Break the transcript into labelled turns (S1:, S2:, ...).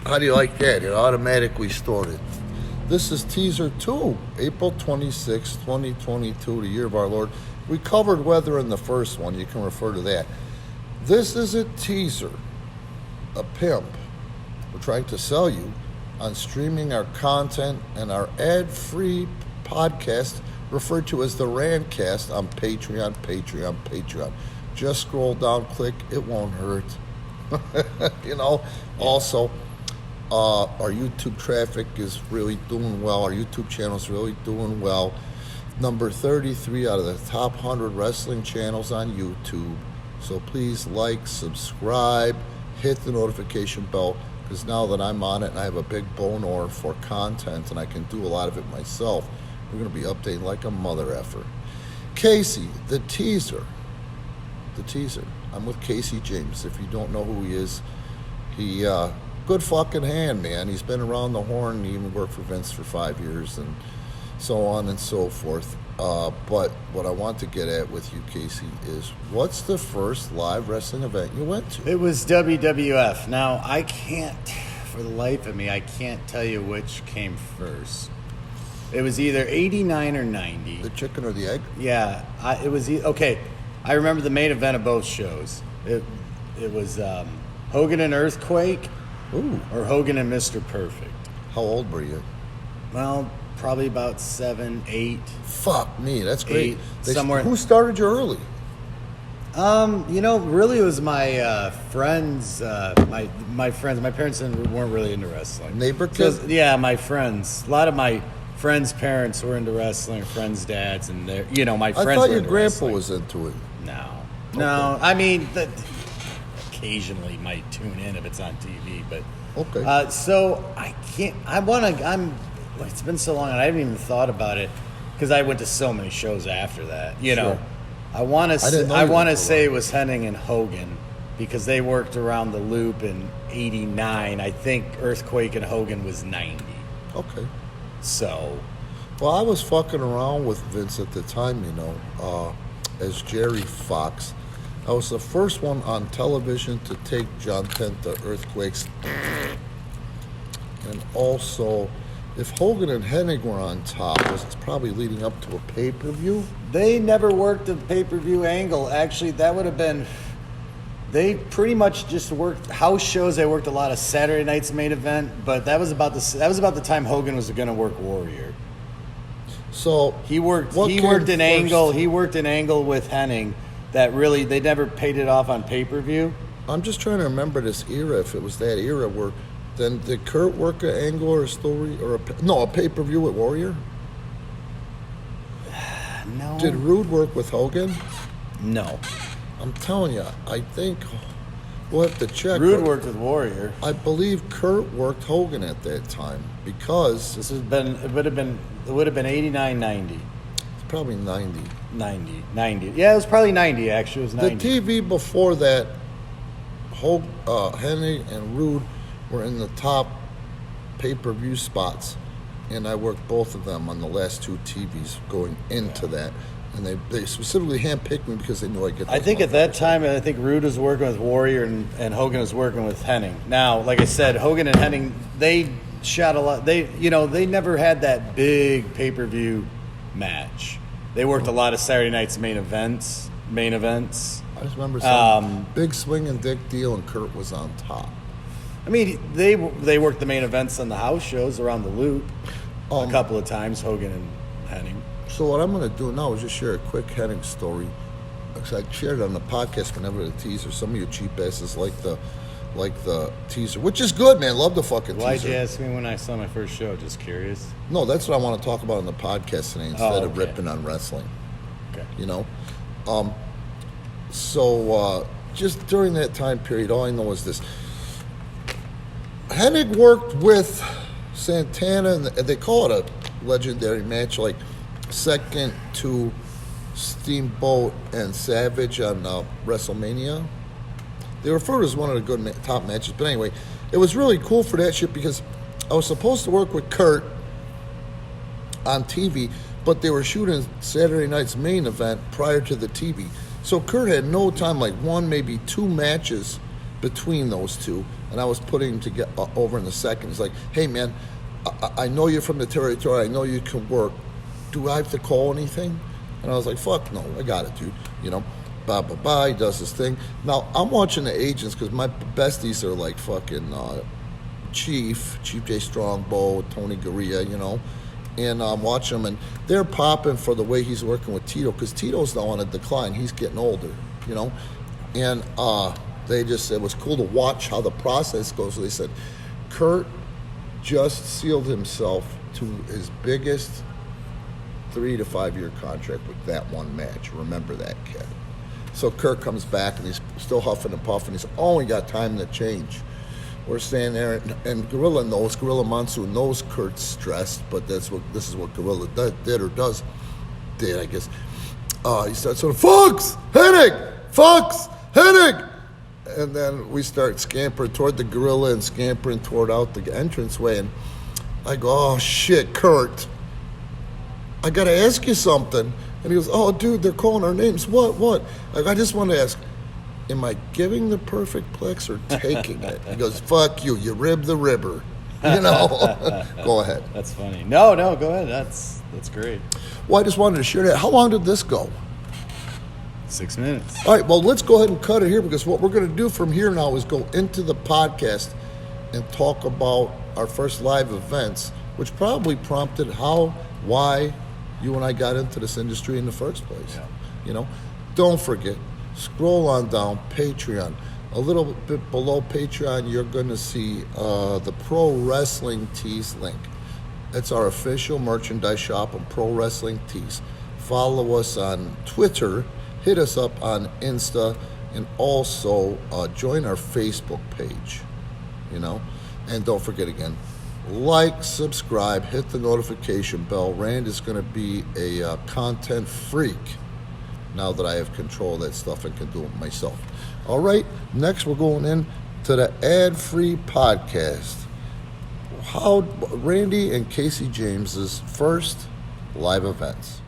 S1: How do you like that? It automatically stored it. This is teaser 2, April 26, 2022, the year of our Lord. We covered weather in the first one. You can refer to that. This is a teaser, a pimp. We're trying to sell you on streaming our content and our ad-free podcast referred to as the Randcast on Patreon. Just scroll down, click, it won't hurt. Also, our YouTube traffic is really doing well. Our YouTube channel is really doing well. Number 33 out of the top 100 wrestling channels on YouTube. So please like, subscribe, hit the notification bell, because now that I'm on it and I have a big boner for content and I can do a lot of it myself, we're going to be updating like a mother effer. Casey, the teaser. I'm with Casey James. If you don't know who he is, he good fucking hand, man. He's been around the horn. He even worked for Vince for 5 years and so on and so forth. But what I want to get at with you, Casey, is what's the first live wrestling event you went to?
S2: It was WWF. Now, I can't, for the life of me, I can't tell you which came first. It was either 89 or 90.
S1: The chicken or the egg?
S2: Yeah. It was, okay. I remember the main event of both shows. It was Hogan and Earthquake.
S1: Ooh.
S2: Or Hogan and Mr. Perfect.
S1: How old were you?
S2: Well, probably about 7, 8.
S1: Fuck me, that's great.
S2: Somewhere.
S1: Who started you early?
S2: Really it was my friends. My friends. My parents weren't really into wrestling.
S1: Neighbor kids?
S2: Yeah, my friends. A lot of my friends' parents were into wrestling. Friends' dads, and my friends.
S1: I thought
S2: were
S1: your
S2: into
S1: grandpa
S2: wrestling.
S1: was into it.
S2: No. I mean, occasionally might tune in if it's on TV, but
S1: okay.
S2: So I can't. It's been so long, and I haven't even thought about it because I went to so many shows after that.
S1: Sure.
S2: I want to say it was Hennig and Hogan because they worked around the loop in '89. I think Earthquake and Hogan was '90.
S1: Okay.
S2: So.
S1: Well, I was fucking around with Vince at the time, as Jerry Fox. I was the first one on television to take John Tent to Earthquakes. And also, if Hogan and Hennig were on top, was it probably leading up to a pay-per-view?
S2: They never worked a pay-per-view angle. Actually, that would have been... They pretty much just worked house shows. They worked a lot of Saturday night's main event, but that was about the time Hogan was going to work Warrior.
S1: So
S2: he worked an angle. He worked an angle with Hennig that really they never paid it off on pay-per-view.
S1: I'm just trying to remember this era. If it was that era where, then did Kurt work an angle or a story or a pay-per-view with Warrior?
S2: No.
S1: Did Rude work with Hogan?
S2: No.
S1: I'm telling you, I think we'll have to check.
S2: Rude worked with Warrior.
S1: I believe Kurt worked Hogan at that time because
S2: it would have been 89, 90.
S1: It's probably 90.
S2: 90. Yeah, it was probably 90 actually. It was 90.
S1: The TV before that, Hennig and Rude were in the top pay-per-view spots, and I worked both of them on the last 2 TVs going into that. And they specifically handpicked me because they knew I'd get.
S2: I think at that time, I think Rude was working with Warrior and Hogan was working with Hennig. Now, like I said, Hogan and Hennig, they shot a lot. They never had that big pay-per-view match. They worked a lot of Saturday night's main events.
S1: I just remember some big swing and dick deal, and Kurt was on top.
S2: I mean, they worked the main events on the house shows around the loop a couple of times, Hogan and Hennig.
S1: So what I'm going to do now is just share a quick Hennig story. Because I shared it on the podcast whenever the teaser. Some of you cheap asses like the teaser, which is good, man. Love the fucking teaser.
S2: Why'd you ask me when I saw my first show? Just curious.
S1: No, that's what I want to talk about on the podcast today instead of ripping on wrestling.
S2: Okay.
S1: So just during that time period, all I know is this. Hennig worked with Santana, and they call it a legendary match, like second to Steamboat and Savage on WrestleMania. They refer to it as one of the good top matches. But anyway, it was really cool for that shit because I was supposed to work with Kurt on TV, but they were shooting Saturday night's main event prior to the TV. So Kurt had no time, like 1, maybe 2 matches between those two, and I was putting him to get over in the second. He's like, hey man, I know you're from the territory, I know you can work. Do I have to call anything? And I was like, fuck no, I got it, dude. You know, blah, blah, blah. He does his thing. Now, I'm watching the agents because my besties are like fucking Chief J. Strongbow, Tony Gurria, you know. And I'm watching them, and they're popping for the way he's working with Tito because Tito's now on a decline. He's getting older, you know. And they just said it was cool to watch how the process goes. So they said, Kurt just sealed himself to his biggest 3 to 5 year contract with that one match. Remember that, kid. So Kurt comes back and he's still huffing and puffing. He's only got time to change. We're standing there, and Gorilla Monsoon knows Kurt's stressed, but this is what Gorilla did, I guess. He starts saying, Fox, Hennig! And then we start scampering toward the Gorilla and scampering toward out the entranceway, and I go, oh shit, Kurt, I gotta ask you something. And he goes, oh dude, they're calling our names. What? I just want to ask, am I giving the perfect plex or taking it? He goes, fuck you ribbed the ribber. You know? Go ahead.
S2: That's funny. No, go ahead. That's great.
S1: Well, I just wanted to share that. How long did this go?
S2: 6 minutes.
S1: All right, well, let's go ahead and cut it here because what we're going to do from here now is go into the podcast and talk about our first live events, which probably prompted why you and I got into this industry in the first place.
S2: Yeah.
S1: You know? Don't forget, scroll on down, Patreon. A little bit below Patreon, you're going to see the Pro Wrestling Tees link. It's our official merchandise shop on Pro Wrestling Tees. Follow us on Twitter, hit us up on Insta, and also join our Facebook page, you know? And don't forget again, like, subscribe, hit the notification bell. Rand is going to be a content freak now that I have control of that stuff and can do it myself. All right, next we're going into the ad-free podcast. Randy and Casey James's first live events.